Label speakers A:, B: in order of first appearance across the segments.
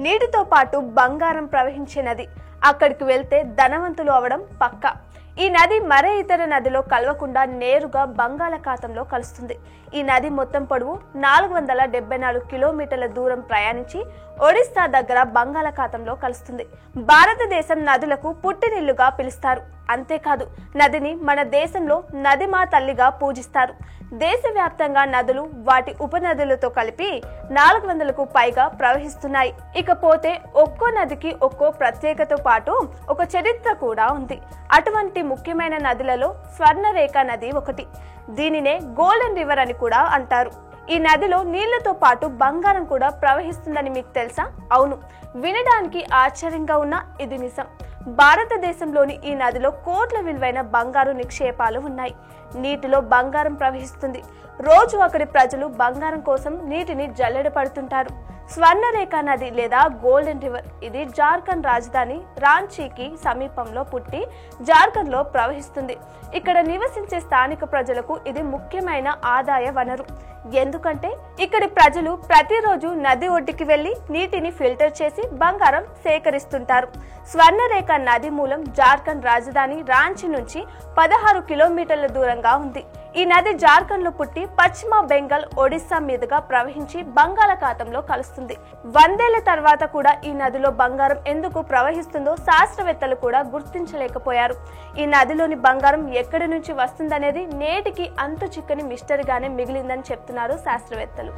A: నీటితో పాటు బంగారం ప్రవహించే నది. అక్కడికి వెళ్తే ధనవంతులు అవడం పక్కా. ఈ నది మరే ఇతర నదిలో కలవకుండా నేరుగా బంగాళాఖాతంలో కలుస్తుంది. ఈ నది మొత్తం పొడవు 474 కిలోమీటర్ల దూరం ప్రయాణించి ఒడిస్సా దగ్గర బంగాళాఖాతంలో కలుస్తుంది. భారతదేశం నదులకు పుట్టినిల్లుగా పిలుస్తారు. అంతేకాదు, నదిని మన దేశంలో నదిమా తల్లిగా పూజిస్తారు. దేశవ్యాప్తంగా నదులు వాటి ఉపనదులతో కలిపి 400కు పైగా ప్రవహిస్తున్నాయి. ఇకపోతే ఒక్కో నదికి ఒక్కో ప్రత్యేకతతో పాటు ఒక చరిత్ర కూడా ఉంది. అటువంటి ముఖ్యమైన నదులలో స్వర్ణరేఖ నది ఒకటి. దీనినే గోల్డెన్ రివర్ అని కూడా అంటారు. ఈ నదిలో నీళ్లతో పాటు బంగారం కూడా ప్రవహిస్తుందని మీకు తెలుసా? అవును, వినడానికి ఆశ్చర్యంగా ఉన్న ఇది నిజం. భారతదేశంలోని ఈ నదిలో కోట్ల విలువైన బంగారు నిక్షేపాలు ఉన్నాయి. నీటిలో బంగారం ప్రవహిస్తుంది. రోజు అక్కడి ప్రజలు బంగారం కోసం నీటిని జల్లెడ పడుతుంటారు. స్వర్ణరేఖ నది లేదా గోల్డెన్ రివర్ ఇది జార్ఖండ్ రాజధాని రాంచీకి సమీపంలో పుట్టి జార్ఖండ్ లో ప్రవహిస్తుంది. ఇక్కడ నివసించే స్థానిక ప్రజలకు ఇది ముఖ్యమైన ఆదాయ వనరు. ఎందుకంటే ఇక్కడి ప్రజలు ప్రతిరోజు నది ఒడ్డుకి వెళ్లి నీటిని ఫిల్టర్ చేసి బంగారం సేకరిస్తుంటారు. స్వర్ణరేఖ నది మూలం జార్ఖండ్ రాజధాని రాంచీ నుంచి 16 కిలోమీటర్ల దూరంగా ఉంది. ఈ నది జార్ఖండ్ లో పుట్టి పశ్చిమ బెంగాల్, ఒడిస్సా మీదుగా ప్రవహించి బంగాళాఖాతంలో కలుస్తుంది. 100 ఏళ్ల తర్వాత కూడా ఈ నదిలో బంగారం ఎందుకు ప్రవహిస్తుందో శాస్త్రవేత్తలు కూడా గుర్తించలేకపోయారు. ఈ నదిలోని బంగారం ఎక్కడి నుంచి వస్తుందనేది నేటికి అంతు చిక్కని మిస్టరీగానే మిగిలిందని చెప్తున్నారు శాస్త్రవేత్తలు.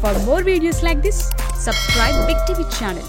B: For more videos like this, subscribe Big TV channel.